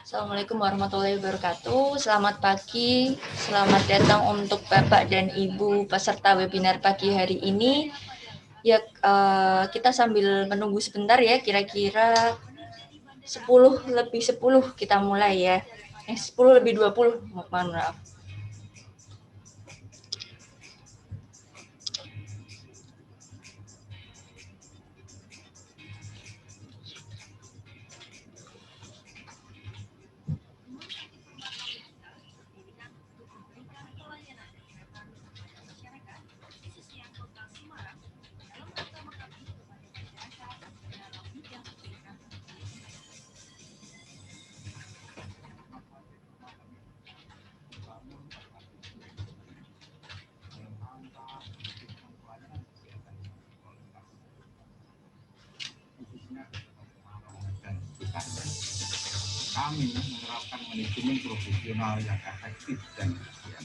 Assalamualaikum warahmatullahi wabarakatuh. Selamat pagi, selamat datang untuk Bapak dan Ibu peserta webinar pagi hari ini. Ya, kita sambil menunggu sebentar ya, kira-kira 10 lebih 10 kita mulai ya. 10 lebih 20, mohon maaf. Kami menerapkan manajemen profesional yang efektif dan efisien,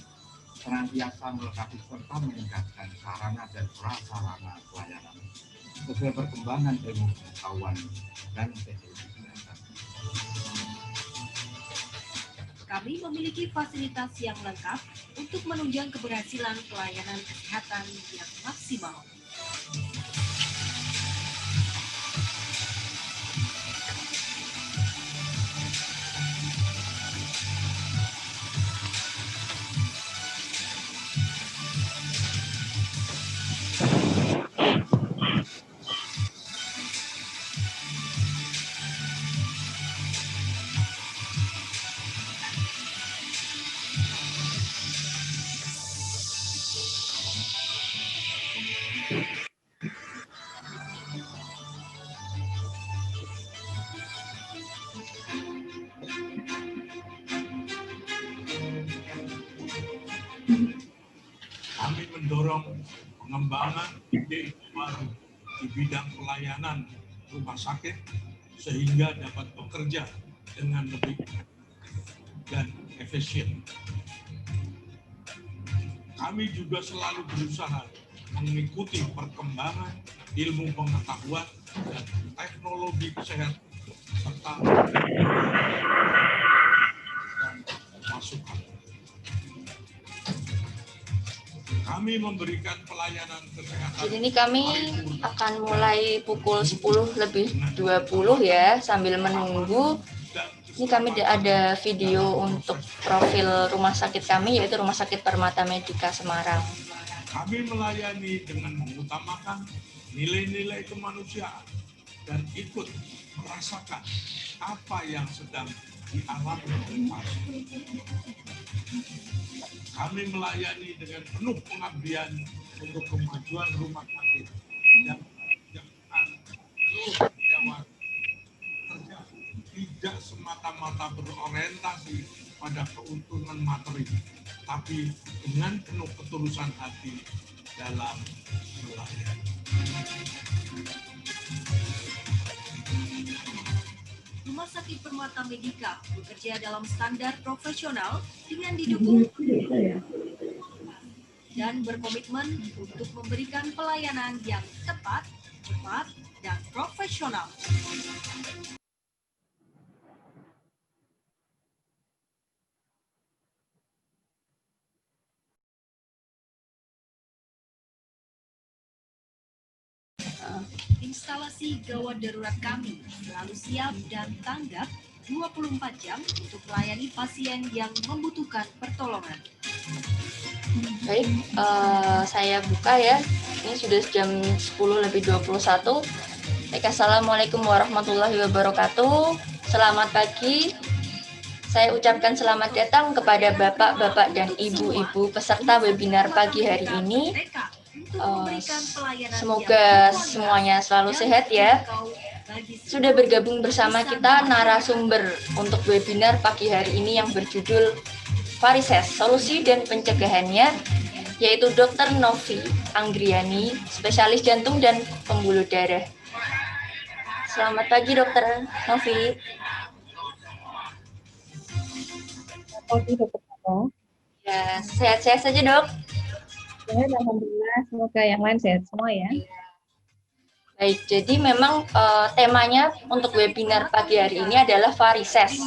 senantiasa melengkapi serta meningkatkan sarana dan prasarana pelayanan sesuai perkembangan ilmu pengetahuan dan teknologi. Kami memiliki fasilitas yang lengkap untuk menunjang keberhasilan pelayanan kesehatan yang maksimal. Kami mendorong pengembangan ide baru di bidang pelayanan rumah sakit sehingga dapat bekerja dengan lebih dan efisien. Kami juga selalu berusaha mengikuti perkembangan ilmu pengetahuan dan teknologi kesehatan serta dan masukan. Kami memberikan pelayanan kesehatan. Jadi ini kami akan mulai pukul 10 lebih 20 ya, sambil menunggu. Ini kami ada video untuk profil rumah sakit kami, yaitu Rumah Sakit Permata Medika Semarang. Kami melayani dengan mengutamakan nilai-nilai kemanusiaan dan ikut merasakan apa yang sedang dialami oleh pasien. Kami melayani dengan penuh pengabdian untuk kemajuan rumah sakit yang seluruh karyawan kerja tidak semata-mata berorientasi pada keuntungan materi, tapi dengan penuh ketulusan hati dalam melayani. Rumah Sakit Permata Medika bekerja dalam standar profesional dengan didukung dan berkomitmen untuk memberikan pelayanan yang tepat, cepat, dan profesional. Instalasi gawat darurat kami selalu siap dan tanggap 24 jam untuk melayani pasien yang membutuhkan pertolongan. Baik, saya buka ya. Ini sudah jam 10:21. Baik, assalamualaikum warahmatullahi wabarakatuh. Selamat pagi. Saya ucapkan selamat datang kepada bapak-bapak dan ibu-ibu peserta webinar pagi hari ini. Semoga semuanya selalu sehat ya. Sudah bergabung bersama kita narasumber untuk webinar pagi hari ini yang berjudul Varises, Solusi dan Pencegahannya, yaitu Dr. Novi Anggriani, spesialis jantung dan pembuluh darah. Selamat pagi Dr. Novi. Pagi Dokter Prato. Ya, sehat-sehat saja dok. Sehat, alhamdulillah. Semoga yang lain sehat semua ya. Baik, jadi memang temanya untuk webinar pagi hari ini adalah varises.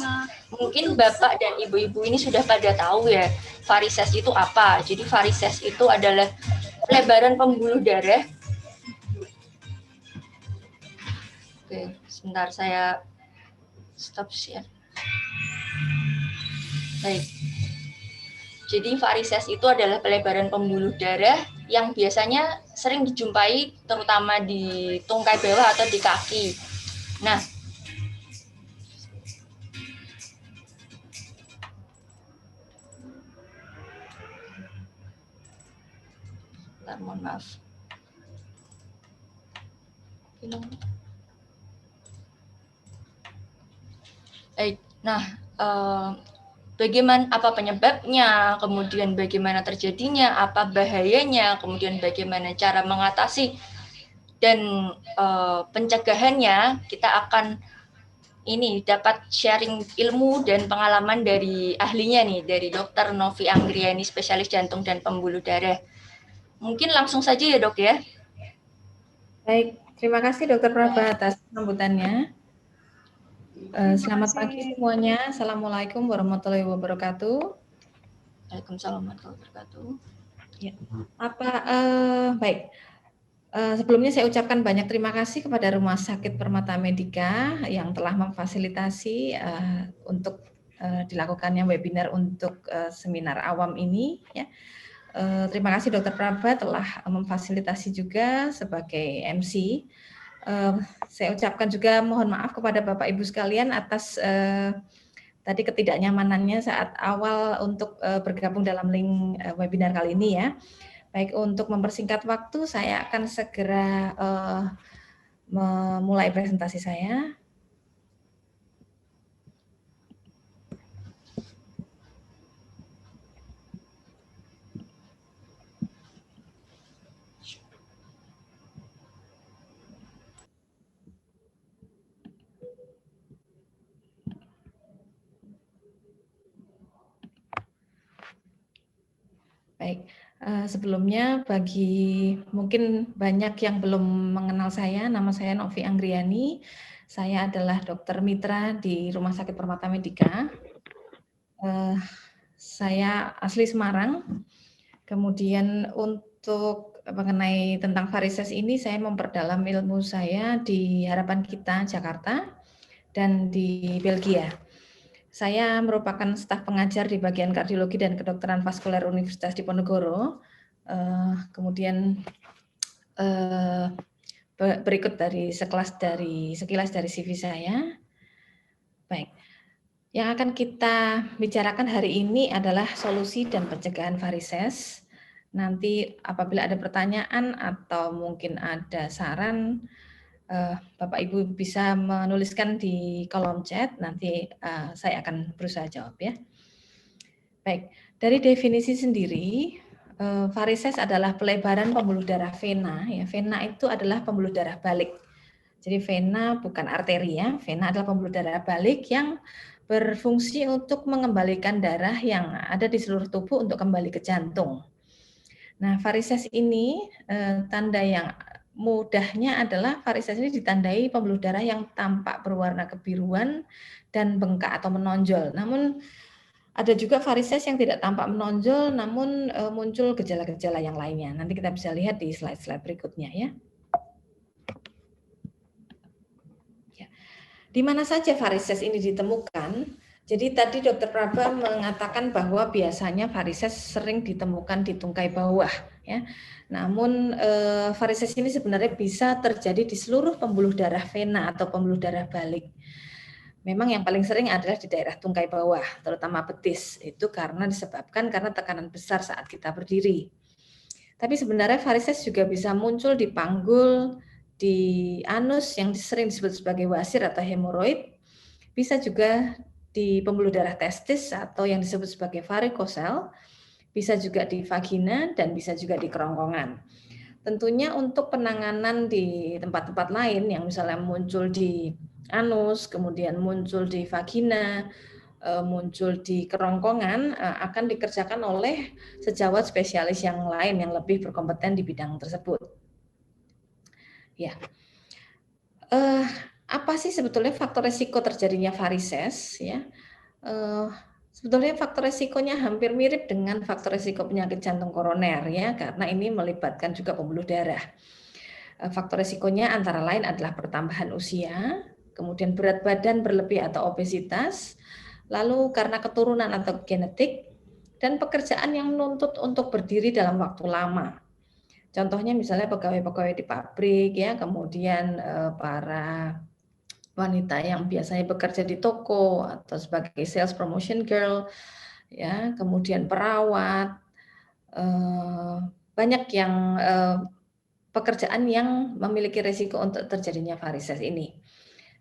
Mungkin Bapak dan Ibu-Ibu ini sudah pada tahu ya, varises itu apa. Jadi varises itu adalah pelebaran pembuluh darah. Oke, sebentar saya stop share. Baik. Jadi varises itu adalah pelebaran pembuluh darah yang biasanya sering dijumpai terutama di tungkai bawah atau di kaki. Nah, mohon maaf. Baik, nah bagaimana, apa penyebabnya, kemudian bagaimana terjadinya, apa bahayanya, kemudian bagaimana cara mengatasi dan pencegahannya, kita akan ini dapat sharing ilmu dan pengalaman dari ahlinya nih, dari Dr. Novi Anggriani, spesialis jantung dan pembuluh darah. Mungkin langsung saja ya dok ya. Baik, terima kasih Dokter Prabha atas sambutannya. Selamat pagi semuanya. Assalamualaikum warahmatullahi wabarakatuh. Waalaikumsalam warahmatullahi wabarakatuh. Ya. Baik. Sebelumnya saya ucapkan banyak terima kasih kepada Rumah Sakit Permata Medika yang telah memfasilitasi untuk dilakukannya webinar untuk seminar awam ini. Ya. Terima kasih Dokter Prabha telah memfasilitasi juga sebagai MC. Saya ucapkan juga mohon maaf kepada Bapak Ibu sekalian atas tadi ketidaknyamanannya saat awal untuk bergabung dalam link webinar kali ini ya. Baik, untuk mempersingkat waktu saya akan segera memulai presentasi saya. Baik, sebelumnya bagi mungkin banyak yang belum mengenal saya, nama saya Novi Anggriani. Saya adalah dokter mitra di Rumah Sakit Permata Medika. Saya asli Semarang. Kemudian untuk mengenai tentang varises ini, saya memperdalam ilmu saya di Harapan Kita Jakarta dan di Belgia. Saya merupakan staf pengajar di bagian kardiologi dan kedokteran vaskuler Universitas Diponegoro. Kemudian berikut dari sekilas dari CV saya. Baik, yang akan kita bicarakan hari ini adalah solusi dan pencegahan varises. Nanti apabila ada pertanyaan atau mungkin ada saran, Bapak Ibu bisa menuliskan di kolom chat, nanti saya akan berusaha jawab ya. Baik, dari definisi sendiri, varises adalah pelebaran pembuluh darah vena. Ya, vena itu adalah pembuluh darah balik. Jadi vena bukan arteri ya, vena adalah pembuluh darah balik yang berfungsi untuk mengembalikan darah yang ada di seluruh tubuh untuk kembali ke jantung. Nah, varises ini tanda yang mudahnya adalah varises ini ditandai pembuluh darah yang tampak berwarna kebiruan dan bengkak atau menonjol. Namun ada juga varises yang tidak tampak menonjol namun muncul gejala-gejala yang lainnya. Nanti kita bisa lihat di slide-slide berikutnya ya. Di mana saja varises ini ditemukan? Jadi tadi Dokter Praba mengatakan bahwa biasanya varises sering ditemukan di tungkai bawah, ya. Namun varises ini sebenarnya bisa terjadi di seluruh pembuluh darah vena atau pembuluh darah balik. Memang yang paling sering adalah di daerah tungkai bawah, terutama betis. Itu disebabkan karena tekanan besar saat kita berdiri. Tapi sebenarnya varises juga bisa muncul di panggul, di anus yang sering disebut sebagai wasir atau hemoroid. Bisa juga di pembuluh darah testis atau yang disebut sebagai varikosel, bisa juga di vagina dan bisa juga di kerongkongan. Tentunya untuk penanganan di tempat-tempat lain yang misalnya muncul di anus, kemudian muncul di vagina, muncul di kerongkongan, akan dikerjakan oleh sejawat spesialis yang lain yang lebih berkompeten di bidang tersebut. Ya, apa sih sebetulnya faktor resiko terjadinya varises? Ya, sebetulnya faktor resikonya hampir mirip dengan faktor resiko penyakit jantung koroner, ya, karena ini melibatkan juga pembuluh darah. Faktor resikonya antara lain adalah pertambahan usia, kemudian berat badan berlebih atau obesitas, lalu karena keturunan atau genetik, dan pekerjaan yang menuntut untuk berdiri dalam waktu lama. Contohnya misalnya pegawai-pegawai di pabrik, ya, kemudian para wanita yang biasanya bekerja di toko atau sebagai sales promotion girl, ya, kemudian perawat, banyak yang pekerjaan yang memiliki risiko untuk terjadinya varises ini.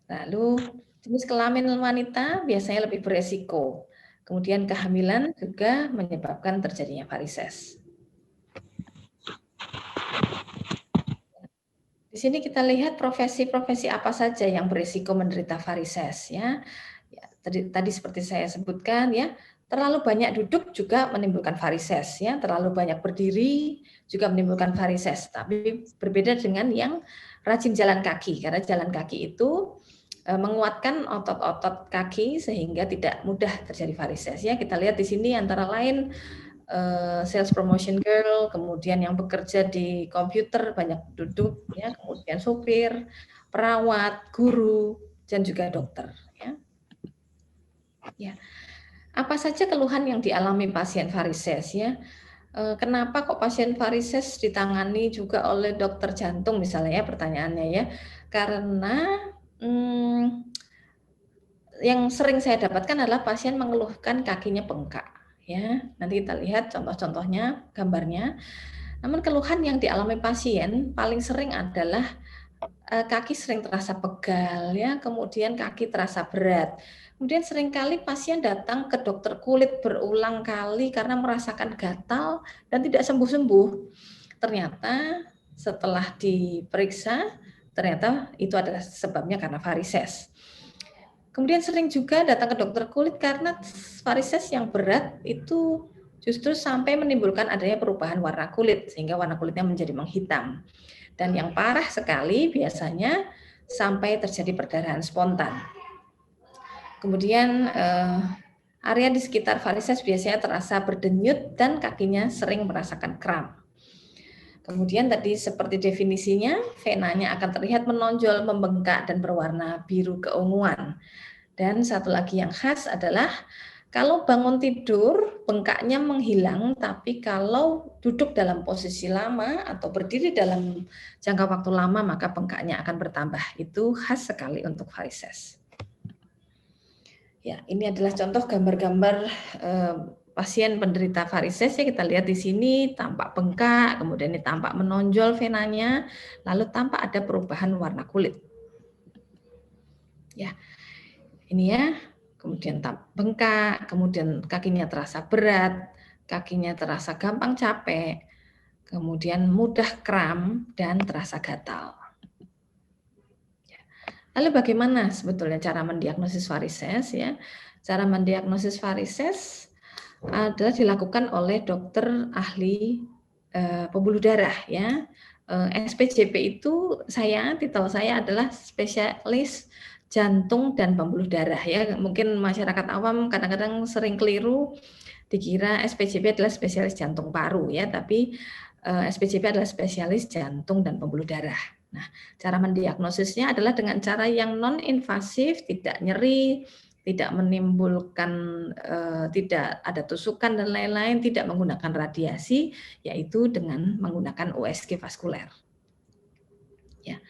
Lalu jenis kelamin wanita biasanya lebih beresiko. Kemudian kehamilan juga menyebabkan terjadinya varises. Di sini kita lihat profesi-profesi apa saja yang berisiko menderita varises, ya. Tadi seperti saya sebutkan, ya, terlalu banyak duduk juga menimbulkan varises, ya. Terlalu banyak berdiri juga menimbulkan varises. Tapi berbeda dengan yang rajin jalan kaki, karena jalan kaki itu menguatkan otot-otot kaki sehingga tidak mudah terjadi varises, ya. Kita lihat di sini antara lain sales promotion girl, kemudian yang bekerja di komputer banyak duduk, ya, kemudian supir, perawat, guru, dan juga dokter. Ya, apa saja keluhan yang dialami pasien varises, ya? Kenapa kok pasien varises ditangani juga oleh dokter jantung misalnya, ya, pertanyaannya, ya? Karena yang sering saya dapatkan adalah pasien mengeluhkan kakinya bengkak, ya. Nanti kita lihat contoh-contohnya, gambarnya. Namun keluhan yang dialami pasien paling sering adalah kaki sering terasa pegal, ya, kemudian kaki terasa berat. Kemudian seringkali pasien datang ke dokter kulit berulang kali karena merasakan gatal dan tidak sembuh-sembuh. Ternyata setelah diperiksa, ternyata itu adalah sebabnya karena varises. Kemudian sering juga datang ke dokter kulit karena varises yang berat itu justru sampai menimbulkan adanya perubahan warna kulit, sehingga warna kulitnya menjadi menghitam. Dan yang parah sekali biasanya sampai terjadi perdarahan spontan. Kemudian area di sekitar varises biasanya terasa berdenyut dan kakinya sering merasakan kram. Kemudian tadi seperti definisinya, venanya akan terlihat menonjol, membengkak, dan berwarna biru keunguan. Dan satu lagi yang khas adalah kalau bangun tidur, bengkaknya menghilang, tapi kalau duduk dalam posisi lama atau berdiri dalam jangka waktu lama, maka bengkaknya akan bertambah. Itu khas sekali untuk varises. Ya, ini adalah contoh gambar-gambar pasien penderita varises, ya. Kita lihat di sini tampak bengkak, kemudian ini tampak menonjol venanya, lalu tampak ada perubahan warna kulit. Ya, ini, ya. Kemudian bengkak, kemudian kakinya terasa berat, kakinya terasa gampang capek, kemudian mudah kram, dan terasa gatal. Lalu bagaimana sebetulnya cara mendiagnosis varises, ya? Cara mendiagnosis varises adalah dilakukan oleh dokter ahli pembuluh darah, ya. SPJP itu titel saya adalah spesialis jantung dan pembuluh darah, ya. Mungkin masyarakat awam kadang-kadang sering keliru dikira SPJP adalah spesialis jantung paru, ya, tapi SPJP adalah spesialis jantung dan pembuluh darah. Nah, cara mendiagnosisnya adalah dengan cara yang non-invasif, tidak nyeri, tidak menimbulkan tidak ada tusukan dan lain-lain, tidak menggunakan radiasi, yaitu dengan menggunakan USG vaskuler. Ya.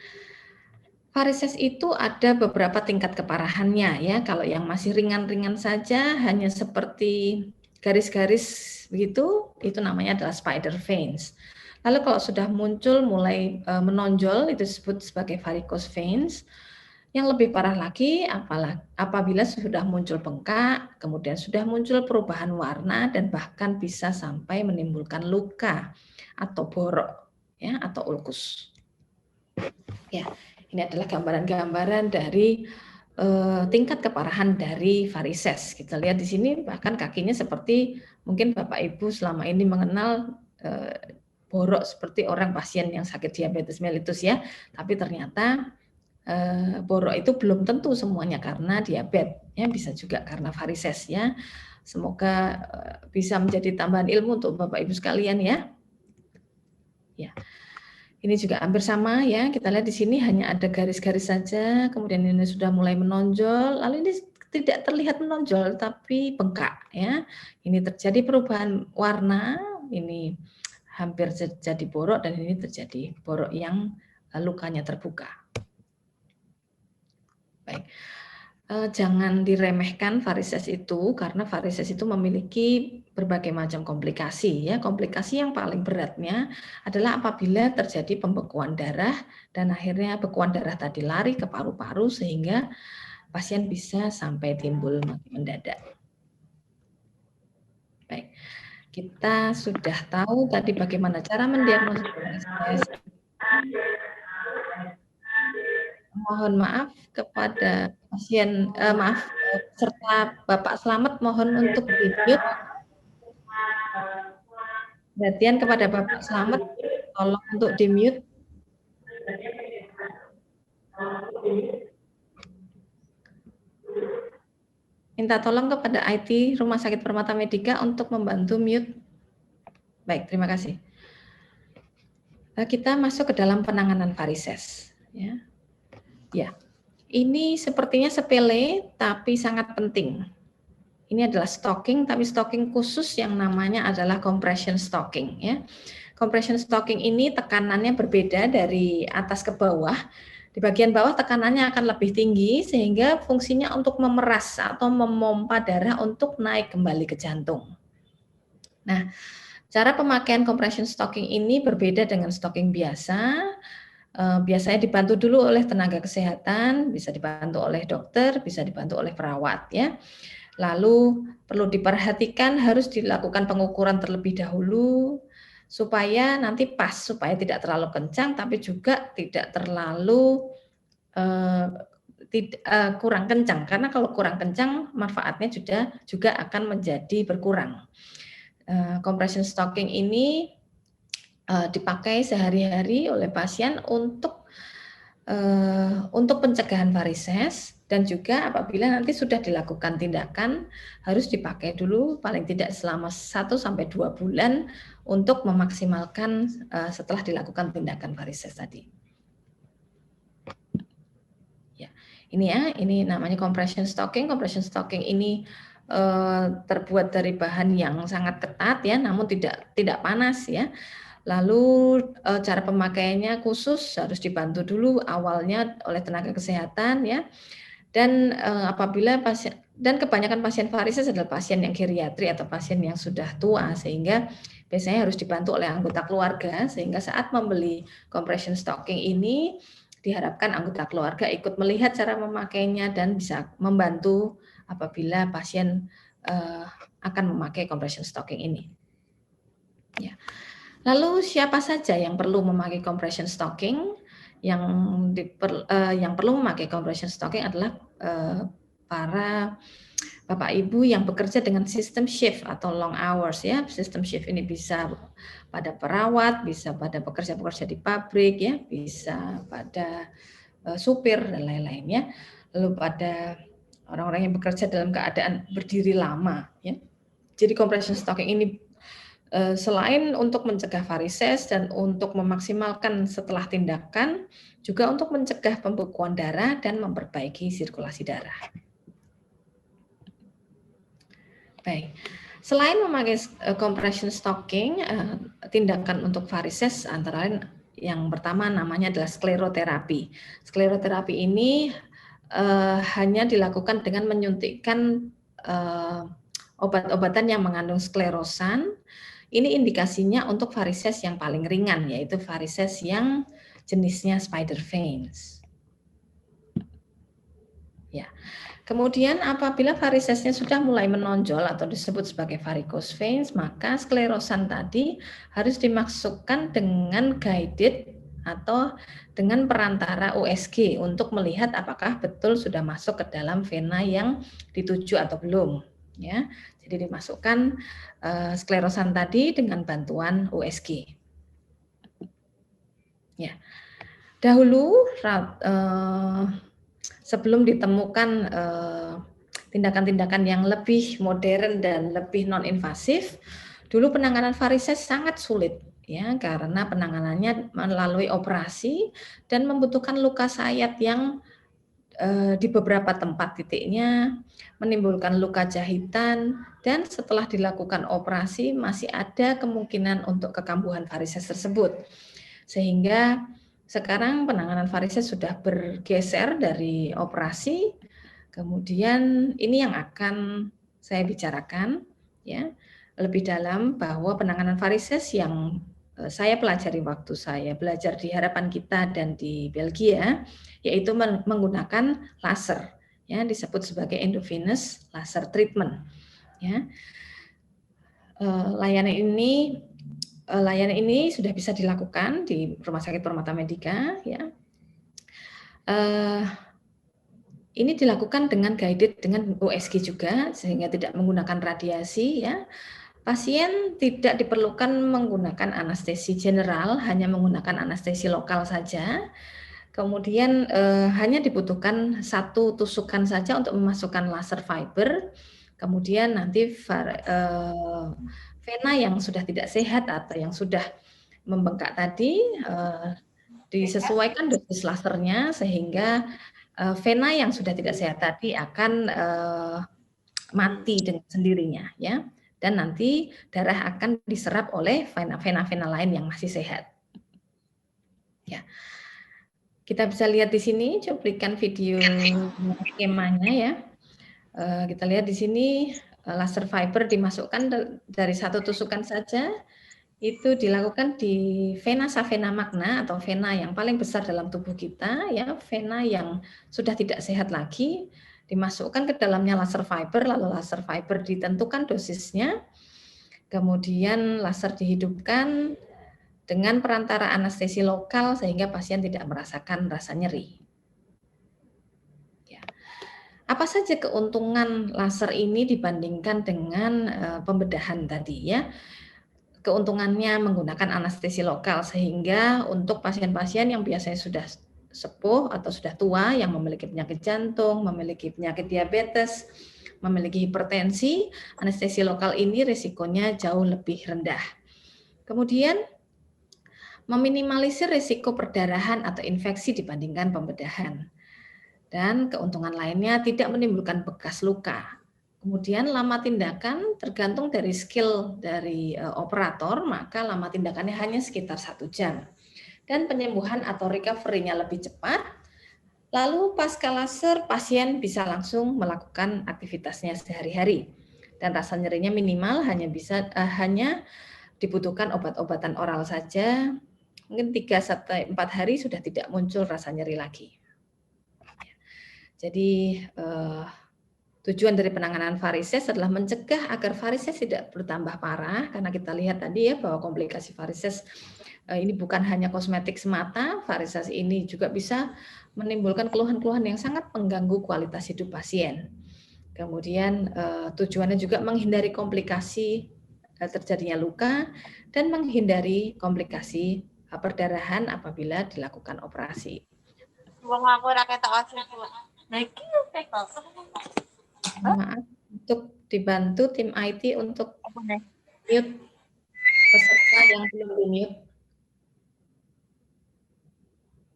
Varises itu ada beberapa tingkat keparahannya ya. Kalau yang masih ringan-ringan saja, hanya seperti garis-garis begitu, itu namanya adalah spider veins. Lalu kalau sudah muncul mulai menonjol, itu disebut sebagai varicose veins. Yang lebih parah lagi apabila sudah muncul bengkak, kemudian sudah muncul perubahan warna dan bahkan bisa sampai menimbulkan luka atau borok ya atau ulkus. Ya, ini adalah gambaran-gambaran dari tingkat keparahan dari varises. Kita lihat di sini bahkan kakinya seperti mungkin Bapak Ibu selama ini mengenal borok seperti orang pasien yang sakit diabetes mellitus ya, tapi ternyata borok itu belum tentu semuanya karena diabetes, ya bisa juga karena varises ya. Semoga bisa menjadi tambahan ilmu untuk Bapak Ibu sekalian ya. Ya, ini juga hampir sama ya. Kita lihat di sini hanya ada garis-garis saja, kemudian ini sudah mulai menonjol, lalu ini tidak terlihat menonjol tapi bengkak ya. Ini terjadi perubahan warna, ini hampir terjadi borok dan ini terjadi borok yang lukanya terbuka. Baik, jangan diremehkan varises itu karena varises itu memiliki berbagai macam komplikasi ya. Komplikasi yang paling beratnya adalah apabila terjadi pembekuan darah dan akhirnya bekuan darah tadi lari ke paru-paru sehingga pasien bisa sampai timbul mati mendadak. Baik, kita sudah tahu tadi bagaimana cara mendiagnosis varises. Mohon maaf kepada pasien, serta Bapak Slamet mohon untuk di-mute. Perhatian kepada Bapak Slamet, tolong untuk di-mute. Minta tolong kepada IT Rumah Sakit Permata Medika untuk membantu mute. Baik, terima kasih. Kita masuk ke dalam penanganan varises. Ya. Ya, ini sepertinya sepele tapi sangat penting. Ini adalah stocking, tapi stocking khusus yang namanya adalah compression stocking. Ya, compression stocking ini tekanannya berbeda dari atas ke bawah. Di bagian bawah tekanannya akan lebih tinggi sehingga fungsinya untuk memeras atau memompa darah untuk naik kembali ke jantung. Nah, cara pemakaian compression stocking ini berbeda dengan stocking biasa. Biasanya dibantu dulu oleh tenaga kesehatan, bisa dibantu oleh dokter, bisa dibantu oleh perawat ya. Lalu perlu diperhatikan harus dilakukan pengukuran terlebih dahulu supaya nanti pas, supaya tidak terlalu kencang tapi juga tidak terlalu kurang kencang, karena kalau kurang kencang manfaatnya juga akan menjadi berkurang. Compression stocking ini dipakai sehari-hari oleh pasien untuk pencegahan varises dan juga apabila nanti sudah dilakukan tindakan harus dipakai dulu paling tidak selama 1-2 bulan untuk memaksimalkan setelah dilakukan tindakan varises tadi. Ya, ini ya, ini namanya compression stocking. Compression stocking ini terbuat dari bahan yang sangat ketat ya, namun tidak panas ya. Lalu cara pemakaiannya khusus harus dibantu dulu awalnya oleh tenaga kesehatan ya. Dan apabila pasien dan kebanyakan pasien varises adalah pasien yang geriatri atau pasien yang sudah tua sehingga biasanya harus dibantu oleh anggota keluarga sehingga saat membeli compression stocking ini diharapkan anggota keluarga ikut melihat cara memakainya dan bisa membantu apabila pasien akan memakai compression stocking ini. Ya. Lalu siapa saja yang perlu memakai compression stocking? Yang perlu memakai compression stocking adalah para Bapak Ibu yang bekerja dengan sistem shift atau long hours ya. Sistem shift ini bisa pada perawat, bisa pada pekerja-pekerja di pabrik ya, bisa pada supir dan lain-lain ya. Lalu pada orang-orang yang bekerja dalam keadaan berdiri lama ya. Jadi compression stocking ini selain untuk mencegah varises dan untuk memaksimalkan setelah tindakan, juga untuk mencegah pembekuan darah dan memperbaiki sirkulasi darah. Baik. Selain memakai compression stocking, tindakan untuk varises antara lain yang pertama namanya adalah skleroterapi. Skleroterapi ini hanya dilakukan dengan menyuntikkan obat-obatan yang mengandung sklerosan. Ini indikasinya untuk varises yang paling ringan, yaitu varises yang jenisnya spider veins. Ya. Kemudian apabila varisesnya sudah mulai menonjol atau disebut sebagai varicose veins, maka sklerosan tadi harus dimasukkan dengan guided atau dengan perantara USG untuk melihat apakah betul sudah masuk ke dalam vena yang dituju atau belum. Ya, jadi dimasukkan sklerosan tadi dengan bantuan USG. Ya, dahulu sebelum ditemukan tindakan-tindakan yang lebih modern dan lebih non-invasif, dulu penanganan varises sangat sulit, ya, karena penanganannya melalui operasi dan membutuhkan luka sayat yang di beberapa tempat titiknya menimbulkan luka jahitan, dan setelah dilakukan operasi masih ada kemungkinan untuk kekambuhan varises tersebut. Sehingga sekarang penanganan varises sudah bergeser dari operasi, kemudian ini yang akan saya bicarakan ya lebih dalam, bahwa penanganan varises yang saya pelajari waktu saya belajar di Harapan Kita dan di Belgia, yaitu menggunakan laser, ya, disebut sebagai endovenous laser treatment. Ya. Layanan ini sudah bisa dilakukan di Rumah Sakit Permata Medika. Ya. Ini dilakukan dengan guided dengan USG juga, sehingga tidak menggunakan radiasi. Ya. Pasien tidak diperlukan menggunakan anestesi general, hanya menggunakan anestesi lokal saja. Kemudian hanya dibutuhkan satu tusukan saja untuk memasukkan laser fiber. Kemudian nanti vena yang sudah tidak sehat atau yang sudah membengkak tadi disesuaikan dosis lasernya, sehingga vena yang sudah tidak sehat tadi akan mati dengan sendirinya, ya. Dan nanti darah akan diserap oleh vena-vena lain yang masih sehat. Ya. Kita bisa lihat di sini cuplikan video skemanya ya. Kita lihat di sini laser fiber dimasukkan dari satu tusukan saja. Itu dilakukan di vena savena magna atau vena yang paling besar dalam tubuh kita, ya, vena yang sudah tidak sehat lagi, dimasukkan ke dalamnya laser fiber, lalu laser fiber ditentukan dosisnya, kemudian laser dihidupkan dengan perantara anestesi lokal sehingga pasien tidak merasakan rasa nyeri. Ya. Apa saja keuntungan laser ini dibandingkan dengan pembedahan tadi, ya? Keuntungannya menggunakan anestesi lokal, sehingga untuk pasien-pasien yang biasanya sudah sepuh atau sudah tua yang memiliki penyakit jantung, memiliki penyakit diabetes, memiliki hipertensi, anestesi lokal ini risikonya jauh lebih rendah. Kemudian meminimalisir risiko perdarahan atau infeksi dibandingkan pembedahan. Dan keuntungan lainnya tidak menimbulkan bekas luka. Kemudian lama tindakan tergantung dari skill dari operator, maka lama tindakannya hanya sekitar 1 jam. Dan penyembuhan atau recovery-nya lebih cepat. Lalu pasca laser pasien bisa langsung melakukan aktivitasnya sehari-hari. Dan rasa nyerinya minimal, hanya dibutuhkan obat-obatan oral saja. Mungkin 3-4 hari sudah tidak muncul rasa nyeri lagi. Jadi tujuan dari penanganan varises adalah mencegah agar varises tidak bertambah parah, karena kita lihat tadi ya bahwa komplikasi varises ini bukan hanya kosmetik semata, varises ini juga bisa menimbulkan keluhan-keluhan yang sangat mengganggu kualitas hidup pasien. Kemudian tujuannya juga menghindari komplikasi terjadinya luka dan menghindari komplikasi perdarahan apabila dilakukan operasi. Maaf, untuk dibantu tim IT untuk mute peserta yang belum di-mute.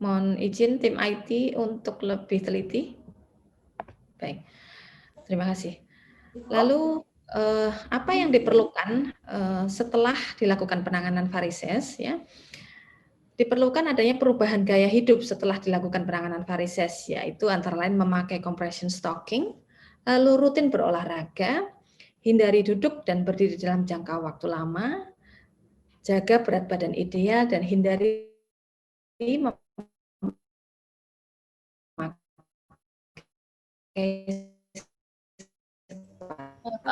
Mohon izin tim IT untuk lebih teliti. Baik, terima kasih. Lalu apa yang diperlukan setelah dilakukan penanganan varises ya. Diperlukan adanya perubahan gaya hidup setelah dilakukan penanganan varises, yaitu antara lain memakai compression stocking, lalu rutin berolahraga, hindari duduk dan berdiri dalam jangka waktu lama, jaga berat badan ideal, dan hindari memakai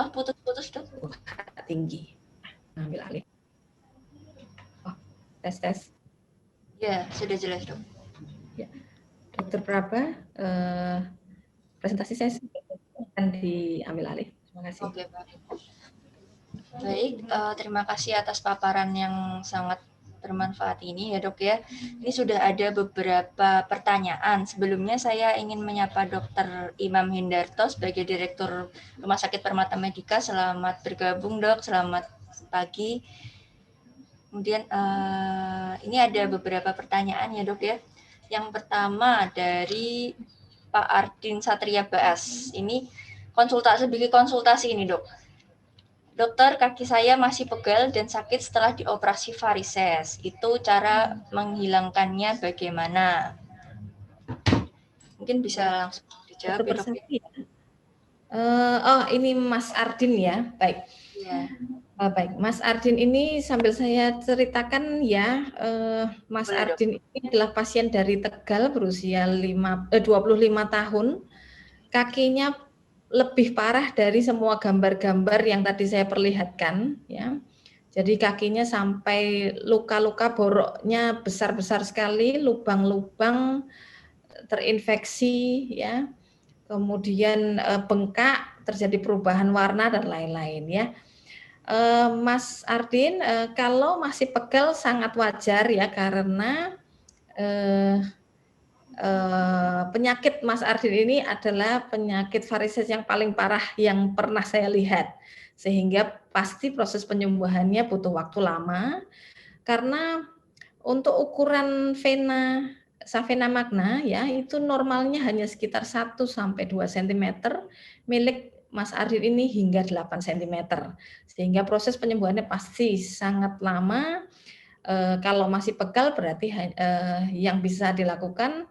Putus-putus dok. tinggi. Ambil alih. Oh, tes. Ya, sudah jelas dok. Ya. Dokter Praba, presentasi saya akan diambil alih. Terima kasih. Oke, baik. Terima kasih atas paparan yang sangat bermanfaat ini ya dok ya. Ini sudah ada beberapa pertanyaan. Sebelumnya saya ingin menyapa Dr. Imam Hendarto sebagai Direktur Rumah Sakit Permata Medika. Selamat bergabung dok, selamat pagi. Kemudian ini ada beberapa pertanyaan ya dok ya. Yang pertama dari Pak Ardin Satria Baas. Ini sebagai konsultasi ini dok. Dokter, kaki saya masih pegal dan sakit setelah dioperasi varises. Itu cara menghilangkannya bagaimana? Mungkin bisa langsung dijawab ya, dok. Oh, ini Mas Ardin ya. Baik. Ya. Baik, Mas Ardin ini sambil saya ceritakan ya, Mas Boleh, Ardin ini adalah pasien dari Tegal berusia 25 tahun. Kakinya lebih parah dari semua gambar-gambar yang tadi saya perlihatkan ya. Jadi kakinya sampai luka-luka boroknya besar-besar sekali, lubang-lubang terinfeksi ya. Kemudian bengkak, terjadi perubahan warna dan lain-lain ya. Mas Ardin, kalau masih pegal sangat wajar ya, karena penyakit Mas Ardin ini adalah penyakit varises yang paling parah yang pernah saya lihat, sehingga pasti proses penyembuhannya butuh waktu lama, karena untuk ukuran vena savena magna ya itu normalnya hanya sekitar 1 sampai 2 cm, milik Mas Ardin ini hingga 8 cm, sehingga proses penyembuhannya pasti sangat lama. Kalau masih pegal berarti yang bisa dilakukan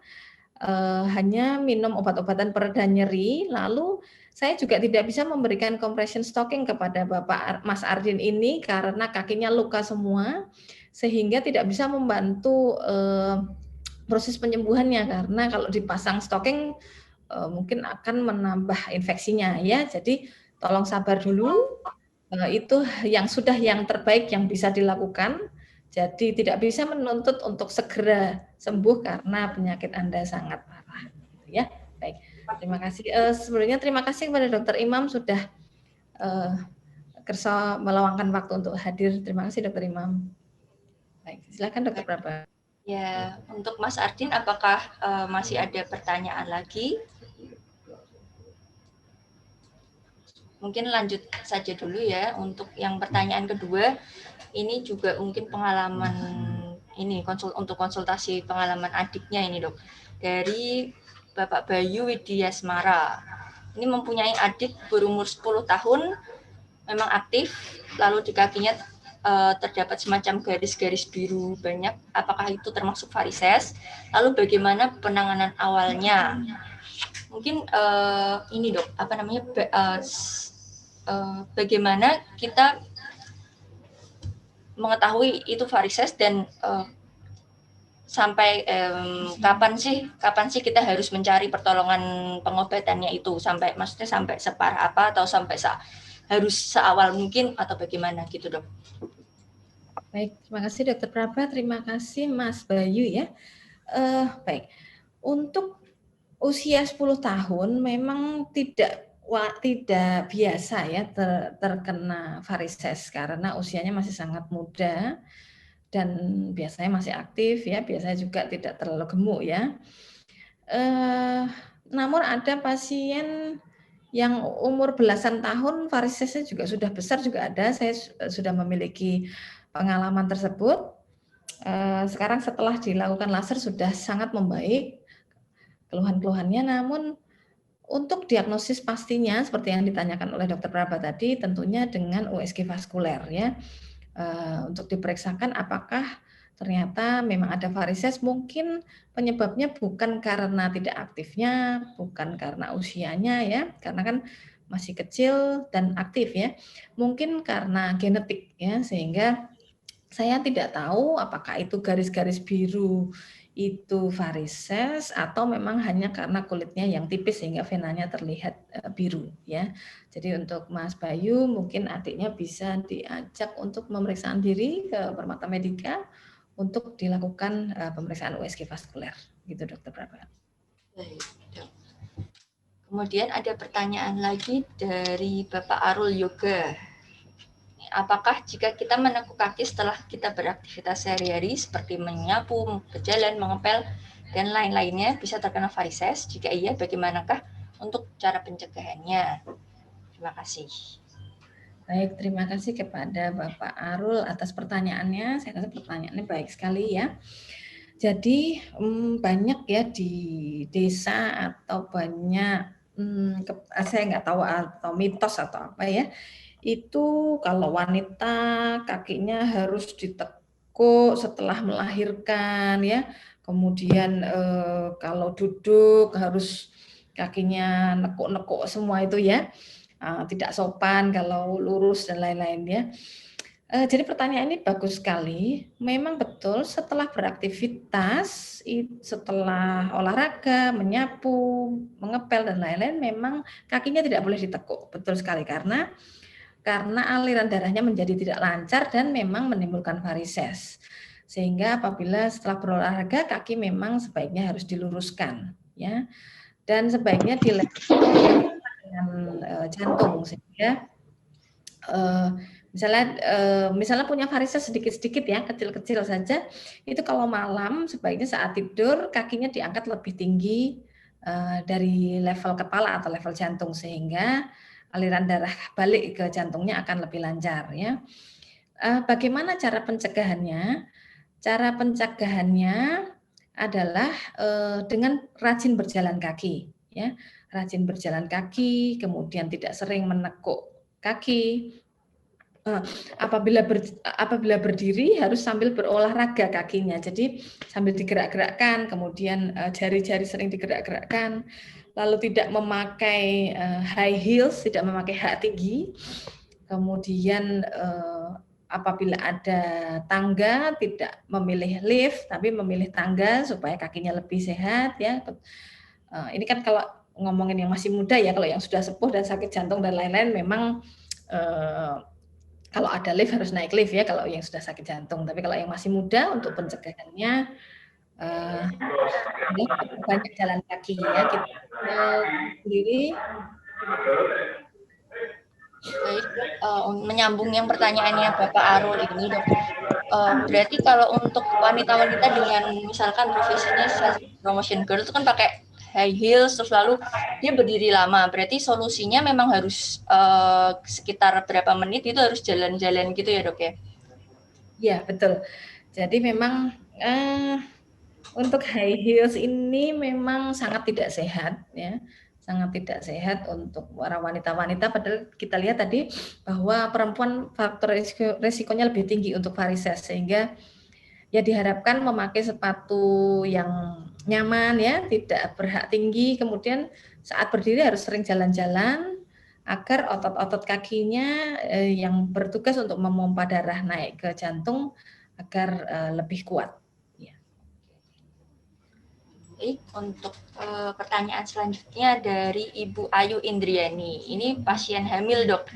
hanya minum obat-obatan pereda nyeri. Lalu saya juga tidak bisa memberikan compression stocking kepada Bapak Mas Ardin ini karena kakinya luka semua, sehingga tidak bisa membantu proses penyembuhannya, karena kalau dipasang stocking mungkin akan menambah infeksinya ya. Jadi tolong sabar dulu. Itu yang terbaik yang bisa dilakukan. Jadi tidak bisa menuntut untuk segera sembuh karena penyakit Anda sangat parah, ya. Baik, terima kasih. Sebelumnya terima kasih kepada Dokter Imam sudah kersa meluangkan waktu untuk hadir. Terima kasih Dokter Imam. Baik, silakan Dokter Praba. Ya, untuk Mas Ardin, apakah masih ada pertanyaan lagi? Mungkin lanjut saja dulu ya. Untuk yang pertanyaan kedua, ini juga mungkin pengalaman ini untuk konsultasi pengalaman adiknya ini dok, dari Bapak Bayu Widyasmara. Ini mempunyai adik berumur 10 tahun, memang aktif, lalu di kakinya terdapat semacam garis-garis biru banyak. Apakah itu termasuk varises? Lalu bagaimana penanganan awalnya? Mungkin ini dok, bagaimana kita mengetahui itu varises dan sampai kapan sih kita harus mencari pertolongan pengobatannya itu, maksudnya sampai separah apa atau sampai harus seawal mungkin atau bagaimana gitu dok. Baik, terima kasih Dokter Praba, terima kasih Mas Bayu ya. Baik, untuk usia 10 tahun memang tidak biasa ya terkena varises karena usianya masih sangat muda dan biasanya masih aktif ya, biasanya juga tidak terlalu gemuk ya. Namun ada pasien yang umur belasan tahun varisesnya juga sudah besar juga ada. Saya sudah memiliki pengalaman tersebut. Sekarang setelah dilakukan laser sudah sangat membaik keluhan-keluhannya, namun Untuk diagnosis pastinya seperti yang ditanyakan oleh Dr. Praba tadi, tentunya dengan USG vaskuler ya. Untuk diperiksakan apakah ternyata memang ada varises, mungkin penyebabnya bukan karena tidak aktifnya, bukan karena usianya ya, karena kan masih kecil dan aktif ya. Mungkin karena genetik ya, sehingga saya tidak tahu apakah itu garis-garis biru itu varises atau memang hanya karena kulitnya yang tipis sehingga venanya terlihat biru ya. Jadi untuk Mas Bayu mungkin adiknya bisa diajak untuk pemeriksaan diri ke Permata Medika untuk dilakukan pemeriksaan USG vaskuler gitu Dokter Praba. Baik, Dok. Kemudian ada pertanyaan lagi dari Bapak Arul Yoga. Apakah jika kita menekuk kaki setelah kita beraktivitas sehari-hari seperti menyapu, berjalan, mengepel, dan lain-lainnya bisa terkena varises? Jika iya, bagaimanakah untuk cara pencegahannya? Terima kasih. Baik, terima kasih kepada Bapak Arul atas pertanyaannya. Saya rasa pertanyaannya baik sekali ya. Jadi banyak ya di desa atau banyak, saya nggak tahu atau mitos atau apa ya, itu kalau wanita kakinya harus ditekuk setelah melahirkan ya, kemudian kalau duduk harus kakinya nekuk-nekuk semua itu ya, tidak sopan kalau lurus dan lain-lain ya. Jadi pertanyaan ini bagus sekali. Memang betul setelah beraktivitas, setelah olahraga, menyapu, mengepel dan lain-lain, memang kakinya tidak boleh ditekuk. Betul sekali karena aliran darahnya menjadi tidak lancar dan memang menimbulkan varises. Sehingga apabila setelah berolahraga kaki memang sebaiknya harus diluruskan ya. Dan sebaiknya dilakukan dengan jantung sehingga misalnya punya varises sedikit-sedikit ya, kecil-kecil saja, itu kalau malam sebaiknya saat tidur kakinya diangkat lebih tinggi dari level kepala atau level jantung sehingga aliran darah balik ke jantungnya akan lebih lancar ya. Bagaimana cara pencegahannya? Cara pencegahannya adalah dengan rajin berjalan kaki ya. Rajin berjalan kaki, kemudian tidak sering menekuk kaki. Apabila berdiri harus sambil berolahraga kakinya. Jadi sambil digerak-gerakkan, kemudian jari-jari sering digerak-gerakkan, lalu tidak memakai high heels, tidak memakai hak tinggi. Kemudian apabila ada tangga tidak memilih lift tapi memilih tangga supaya kakinya lebih sehat ya. Ini kan kalau ngomongin yang masih muda ya, kalau yang sudah sepuh dan sakit jantung dan lain-lain memang kalau ada lift harus naik lift ya kalau yang sudah sakit jantung. Tapi kalau yang masih muda untuk pencegahannya banyak jalan kaki ya, kita sendiri. Baik, menyambung yang pertanyaannya Bapak Arul ini, Dok. Berarti kalau untuk wanita-wanita dengan misalkan profesinya self promotion girl itu kan pakai high heels terus lalu dia berdiri lama. Berarti solusinya memang harus sekitar berapa menit itu harus jalan-jalan gitu ya, Dok ya? Iya, betul. Jadi memang untuk high heels ini memang sangat tidak sehat ya. Sangat tidak sehat untuk para wanita-wanita, padahal kita lihat tadi bahwa perempuan faktor resikonya lebih tinggi untuk varises, sehingga ya diharapkan memakai sepatu yang nyaman ya, tidak berhak tinggi, kemudian saat berdiri harus sering jalan-jalan agar otot-otot kakinya yang bertugas untuk memompa darah naik ke jantung agar lebih kuat. Baik, untuk pertanyaan selanjutnya dari Ibu Ayu Indriani. Ini pasien hamil, Dok,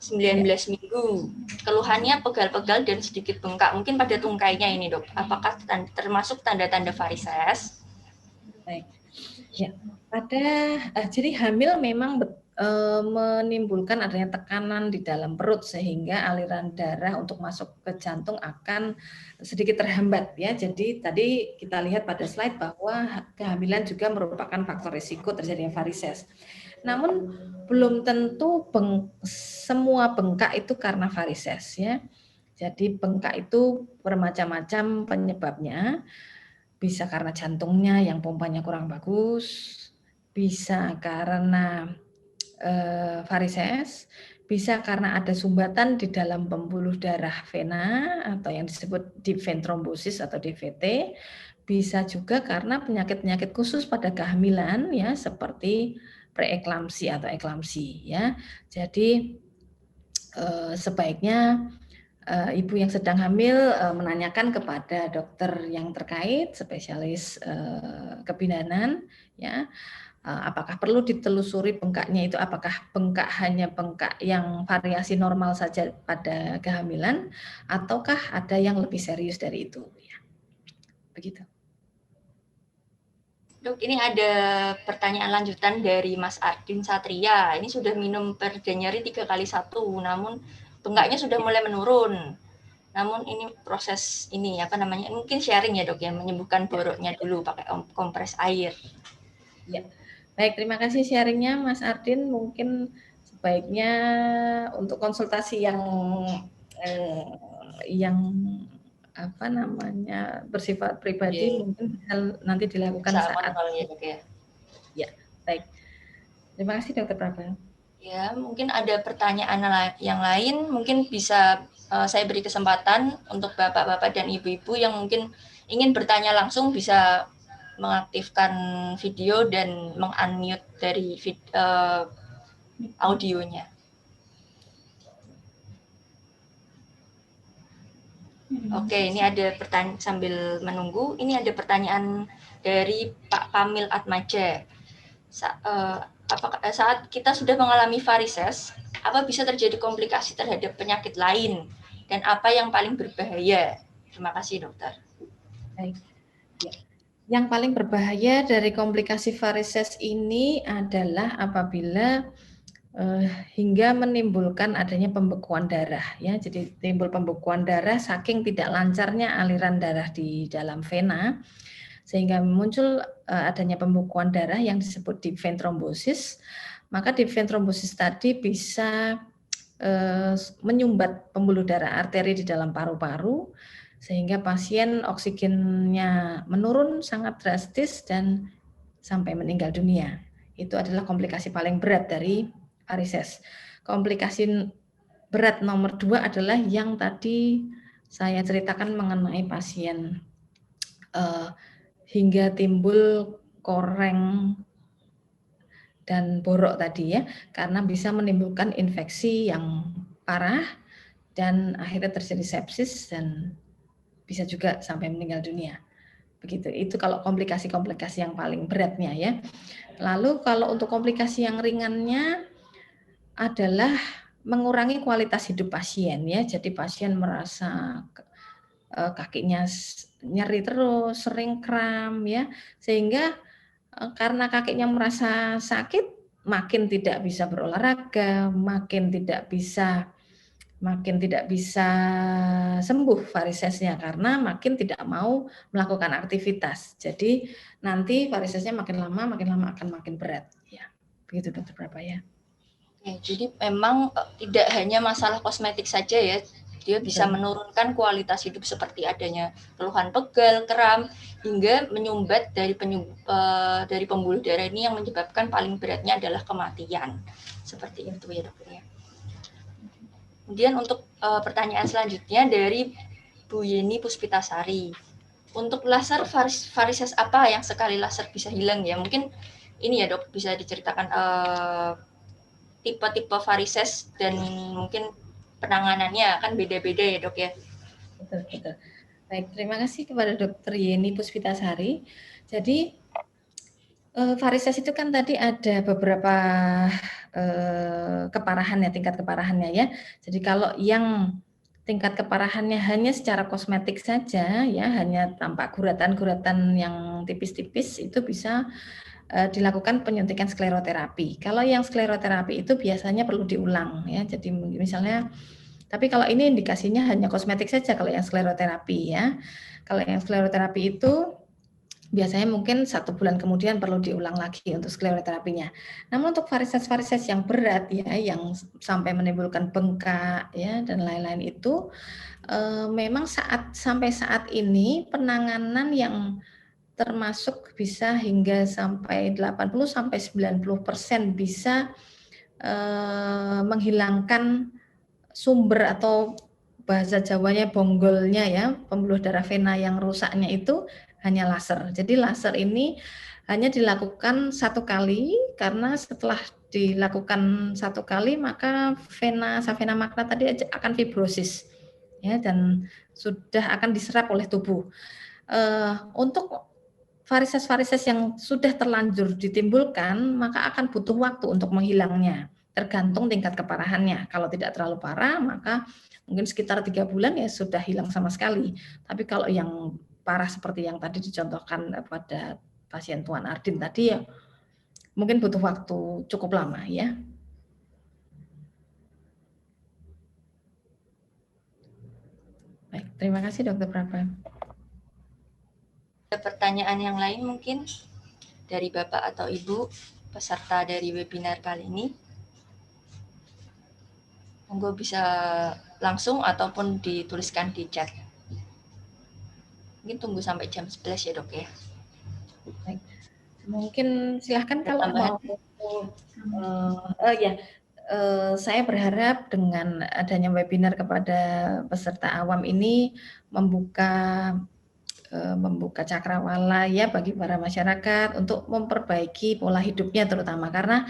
19 minggu. Keluhannya pegal-pegal dan sedikit bengkak. Mungkin pada tungkainya ini, Dok. Apakah termasuk tanda-tanda varises? Baik. Ya, jadi hamil memang menimbulkan adanya tekanan di dalam perut sehingga aliran darah untuk masuk ke jantung akan sedikit terhambat ya. Jadi tadi kita lihat pada slide bahwa kehamilan juga merupakan faktor risiko terjadinya varises. Namun belum tentu semua bengkak itu karena varises ya. Jadi bengkak itu bermacam-macam penyebabnya. Bisa karena jantungnya yang pompanya kurang bagus, bisa karena varises, bisa karena ada sumbatan di dalam pembuluh darah vena atau yang disebut deep vein thrombosis atau DVT, bisa juga karena penyakit-penyakit khusus pada kehamilan ya seperti preeklamsi atau eklamsi ya. Jadi sebaiknya ibu yang sedang hamil menanyakan kepada dokter yang terkait, spesialis kebidanan ya. Apakah perlu ditelusuri bengkaknya itu, apakah bengkak hanya bengkak yang variasi normal saja pada kehamilan, ataukah ada yang lebih serius dari itu? Ya. Begitu. Dok, ini ada pertanyaan lanjutan dari Mas Ardin Satria. Ini sudah minum per Januari 3x1, namun bengkaknya sudah mulai menurun. Namun ini proses ini apa namanya? Mungkin sharing ya dok ya, menyembuhkan boroknya dulu pakai kompres air. Ya. Baik, terima kasih sharingnya Mas Ardin. Mungkin sebaiknya untuk konsultasi yang apa namanya bersifat pribadi mungkin bisa nanti dilakukan saat ya dok ya. Ya, baik. Terima kasih Dokter Prabha. Ya, mungkin ada pertanyaan yang lain, mungkin bisa saya beri kesempatan untuk bapak-bapak dan ibu-ibu yang mungkin ingin bertanya langsung bisa mengaktifkan video dan meng-unmute dari audionya. Oke, ini ada pertanyaan sambil menunggu. Ini ada pertanyaan dari Pak Kamil Atmaja. Saat kita sudah mengalami varises, apa bisa terjadi komplikasi terhadap penyakit lain? Dan apa yang paling berbahaya? Terima kasih, dokter. Baik. Ya. Yang paling berbahaya dari komplikasi varises ini adalah apabila hingga menimbulkan adanya pembekuan darah ya. Jadi timbul pembekuan darah saking tidak lancarnya aliran darah di dalam vena sehingga muncul adanya pembekuan darah yang disebut deep vein thrombosis. Maka deep vein thrombosis tadi bisa menyumbat pembuluh darah arteri di dalam paru-paru sehingga pasien oksigennya menurun sangat drastis dan sampai meninggal dunia. Itu adalah komplikasi paling berat dari varises. Komplikasi berat nomor 2 adalah yang tadi saya ceritakan mengenai pasien hingga timbul koreng dan borok tadi ya, karena bisa menimbulkan infeksi yang parah dan akhirnya terjadi sepsis dan bisa juga sampai meninggal dunia. Begitu. Itu kalau komplikasi-komplikasi yang paling beratnya ya. Lalu kalau untuk komplikasi yang ringannya adalah mengurangi kualitas hidup pasien ya. Jadi pasien merasa kakinya nyeri terus, sering kram ya. Sehingga karena kakinya merasa sakit, makin tidak bisa berolahraga, makin tidak bisa sembuh varisesnya karena makin tidak mau melakukan aktivitas. Jadi nanti varisesnya makin lama akan makin berat. Ya, begitu Dokter Prabha ya. Oke, jadi memang tidak hanya masalah kosmetik saja ya, dia bisa menurunkan kualitas hidup seperti adanya keluhan pegal, kram, hingga menyumbat dari pembuluh darah ini yang menyebabkan paling beratnya adalah kematian. Seperti itu ya dokter ya. Kemudian untuk pertanyaan selanjutnya dari Bu Yeni Puspitasari. Untuk laser varises apa yang sekali laser bisa hilang ya? Mungkin ini ya dok, bisa diceritakan tipe-tipe varises dan mungkin penanganannya kan beda-beda ya dok ya? Betul. Baik, terima kasih kepada Dokter Yeni Puspitasari. Jadi varises itu kan tadi ada beberapa keparahannya, tingkat keparahannya ya. Jadi kalau yang tingkat keparahannya hanya secara kosmetik saja ya, hanya tampak guratan-guratan yang tipis-tipis, itu bisa dilakukan penyuntikan skleroterapi. Kalau yang skleroterapi itu biasanya perlu diulang ya. Jadi misalnya, tapi kalau ini indikasinya hanya kosmetik saja kalau yang skleroterapi ya. Kalau yang skleroterapi itu biasanya mungkin 1 bulan kemudian perlu diulang lagi untuk skleroterapinya. Namun untuk varises-varises yang berat ya, yang sampai menimbulkan bengkak ya dan lain-lain itu memang sampai saat ini penanganan yang termasuk bisa hingga sampai 80-90% bisa menghilangkan sumber atau bahasa Jawanya bonggolnya ya, pembuluh darah vena yang rusaknya itu hanya laser. Jadi laser ini hanya dilakukan 1 kali, karena setelah dilakukan 1 kali maka savena magna tadi akan fibrosis ya, dan sudah akan diserap oleh tubuh. Untuk varises-varises yang sudah terlanjur ditimbulkan, maka akan butuh waktu untuk menghilangnya, tergantung tingkat keparahannya. Kalau tidak terlalu parah, maka mungkin sekitar 3 bulan ya sudah hilang sama sekali. Tapi kalau yang parah seperti yang tadi dicontohkan pada pasien Tuan Ardin tadi ya, mungkin butuh waktu cukup lama ya. Baik, terima kasih Dr. Praba. Ada pertanyaan yang lain mungkin dari Bapak atau Ibu peserta dari webinar kali ini? Monggo bisa langsung ataupun dituliskan di chat. Mungkin tunggu sampai jam 11 ya Dok ya. Baik. Mungkin silahkan kalau Tambahan. mau saya berharap dengan adanya webinar kepada peserta awam ini membuka cakrawala ya bagi para masyarakat untuk memperbaiki pola hidupnya terutama, karena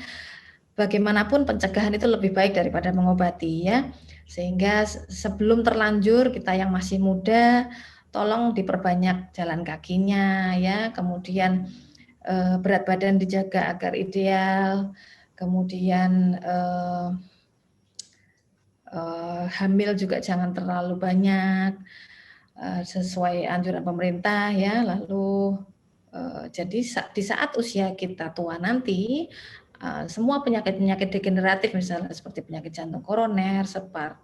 bagaimanapun pencegahan itu lebih baik daripada mengobati ya. Sehingga sebelum terlanjur, kita yang masih muda tolong diperbanyak jalan kakinya ya, kemudian berat badan dijaga agar ideal, kemudian hamil juga jangan terlalu banyak, sesuai anjuran pemerintah ya. Lalu jadi di saat usia kita tua nanti, semua penyakit-penyakit degeneratif misalnya seperti penyakit jantung koroner,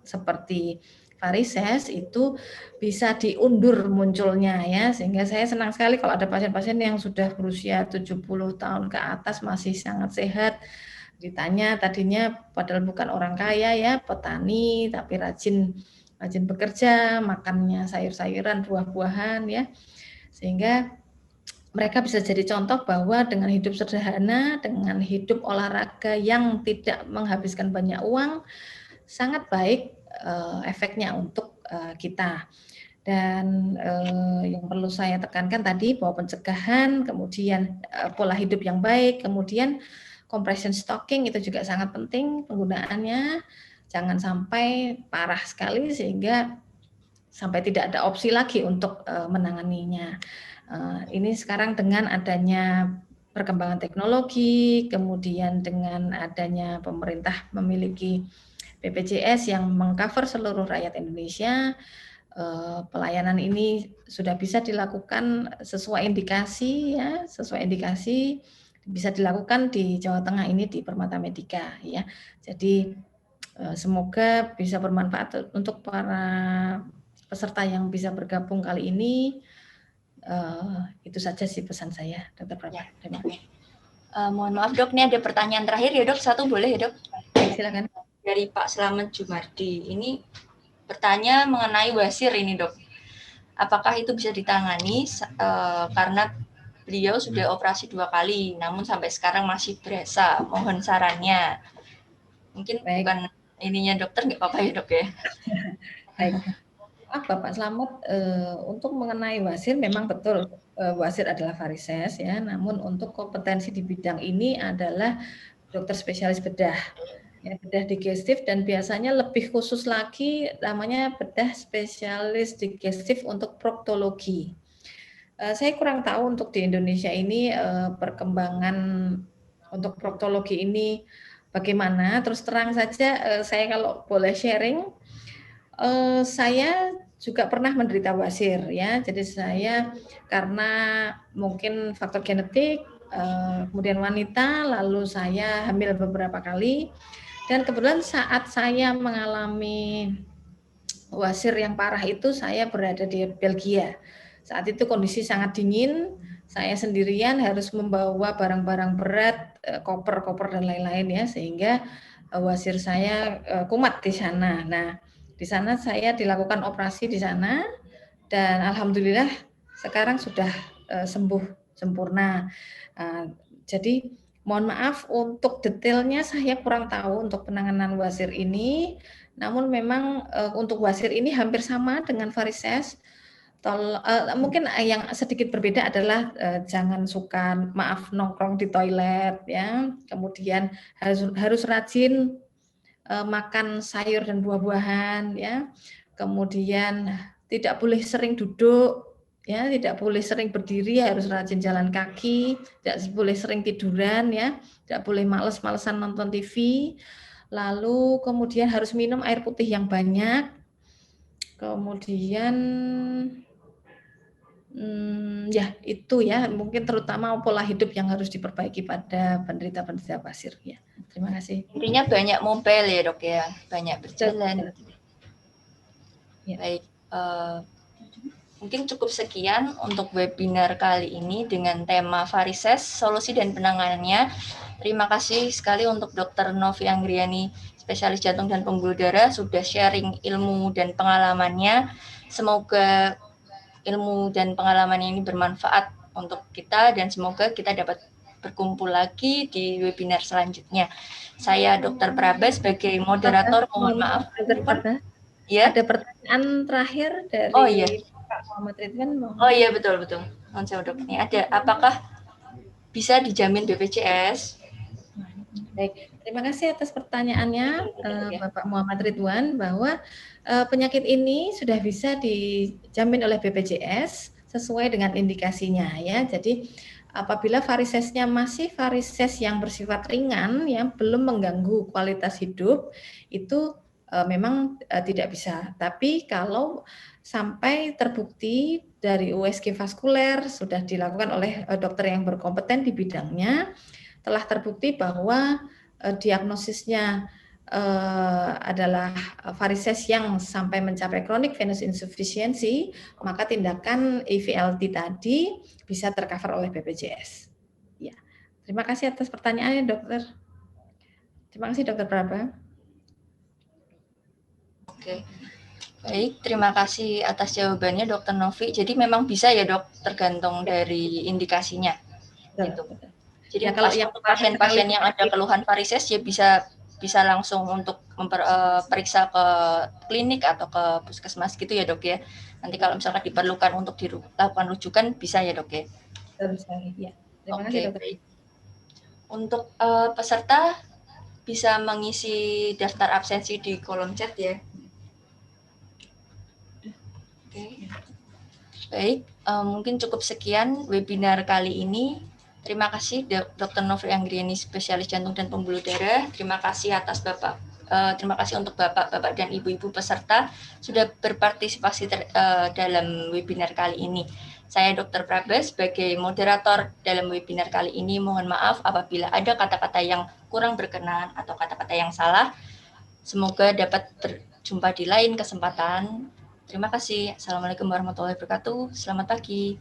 seperti varises itu bisa diundur munculnya ya, sehingga saya senang sekali kalau ada pasien-pasien yang sudah berusia 70 tahun ke atas masih sangat sehat. Ditanya tadinya padahal bukan orang kaya ya, petani tapi rajin bekerja, makannya sayur-sayuran, buah-buahan ya, sehingga mereka bisa jadi contoh bahwa dengan hidup sederhana, dengan hidup olahraga yang tidak menghabiskan banyak uang, sangat baik efeknya untuk kita. Dan yang perlu saya tekankan tadi bahwa pencegahan, kemudian pola hidup yang baik, kemudian compression stocking itu juga sangat penting penggunaannya. Jangan sampai parah sekali sehingga sampai tidak ada opsi lagi untuk menanganinya. Ini sekarang dengan adanya perkembangan teknologi, kemudian dengan adanya pemerintah memiliki BPJS yang mengcover seluruh rakyat Indonesia, pelayanan ini sudah bisa dilakukan sesuai indikasi ya, bisa dilakukan di Jawa Tengah ini di Permata Medika ya. Jadi semoga bisa bermanfaat untuk para peserta yang bisa bergabung kali ini. Itu saja sih pesan saya, Dr. Praba. Terima kasih. Mohon maaf Dok, ini ada pertanyaan terakhir ya Dok, satu boleh ya Dok? Silakan. Dari Pak Slamet Jumardi, ini bertanya mengenai wasir ini Dok. Apakah itu bisa ditangani karena beliau sudah operasi 2 kali, namun sampai sekarang masih berasa. Mohon sarannya. Mungkin Baik. Bukan ininya dokter, nggak apa-apa ya Dok ya? Baik. Bapak Slamet, untuk mengenai wasir memang betul wasir adalah varises ya, namun untuk kompetensi di bidang ini adalah dokter spesialis bedah. Ya, bedah digestif, dan biasanya lebih khusus lagi namanya bedah spesialis digestif untuk proktologi. Saya kurang tahu untuk di Indonesia ini perkembangan untuk proktologi ini bagaimana. Terus terang saja saya kalau boleh sharing, saya juga pernah menderita wasir ya. Jadi saya karena mungkin faktor genetik, kemudian wanita, lalu saya hamil beberapa kali, dan kebetulan saat saya mengalami wasir yang parah itu saya berada di Belgia. Saat itu kondisi sangat dingin, saya sendirian harus membawa barang-barang berat, koper-koper dan lain-lain ya, sehingga wasir saya kumat di sana. Nah, di sana saya dilakukan operasi di sana, dan alhamdulillah sekarang sudah sembuh sempurna. Jadi mohon maaf untuk detailnya saya kurang tahu untuk penanganan wasir ini. Namun memang untuk wasir ini hampir sama dengan varises. Mungkin yang sedikit berbeda adalah jangan suka nongkrong di toilet ya. Kemudian harus rajin makan sayur dan buah-buahan ya. Kemudian tidak boleh sering duduk ya, tidak boleh sering berdiri, harus rajin jalan kaki, tidak boleh sering tiduran ya, tidak boleh males-malesan nonton TV. Lalu kemudian harus minum air putih yang banyak. Kemudian ya itu ya, mungkin terutama pola hidup yang harus diperbaiki pada penderita-penderita wasir ya. Terima kasih. Intinya banyak mobile ya dok ya, banyak berjalan. Ya. Baik, mungkin cukup sekian untuk webinar kali ini dengan tema varises, solusi dan penanganannya. Terima kasih sekali untuk Dr. Novi Anggriani, spesialis jantung dan pembuluh darah, sudah sharing ilmu dan pengalamannya. Semoga ilmu dan pengalaman ini bermanfaat untuk kita dan semoga kita dapat berkumpul lagi di webinar selanjutnya. Saya Dr. Prabas sebagai moderator, mohon maaf. Ya. Ada pertanyaan terakhir dari Pak Muhammad Ridwan. Oh iya, betul. Mohon saya dok. Ini ada, apakah bisa dijamin BPJS? Baik, terima kasih atas pertanyaannya Bapak Muhammad Ridwan bahwa penyakit ini sudah bisa dijamin oleh BPJS sesuai dengan indikasinya ya. Jadi apabila varisesnya masih varises yang bersifat ringan yang belum mengganggu kualitas hidup itu memang tidak bisa. Tapi kalau sampai terbukti dari USG vaskuler sudah dilakukan oleh dokter yang berkompeten di bidangnya, telah terbukti bahwa diagnosisnya adalah varises yang sampai mencapai chronic venous insufficiency, maka tindakan EVLT tadi bisa tercover oleh BPJS. Ya, terima kasih atas pertanyaannya, dokter. Terima kasih, Dokter Praba. Oke, baik. Terima kasih atas jawabannya, Dokter Novi. Jadi memang bisa ya, dok, tergantung dari indikasinya. Gitu. Jadi ya, kalau yang pasien-pasien yang ada keluhan varises ya bisa langsung untuk periksa ke klinik atau ke puskesmas gitu ya dok ya. Nanti kalau misalkan diperlukan untuk dilakukan rujukan bisa ya dok ya. Ya. Terima kasih dokter. Baik. Untuk peserta bisa mengisi daftar absensi di kolom chat ya. Oke. Baik, mungkin cukup sekian webinar kali ini. Terima kasih Dr. Novi Anggriani, spesialis jantung dan pembuluh darah. Terima kasih terima kasih untuk bapak-bapak dan ibu-ibu peserta sudah berpartisipasi dalam webinar kali ini. Saya Dr. Prabas sebagai moderator dalam webinar kali ini. Mohon maaf apabila ada kata-kata yang kurang berkenan atau kata-kata yang salah. Semoga dapat berjumpa di lain kesempatan. Terima kasih. Assalamualaikum warahmatullahi wabarakatuh. Selamat pagi.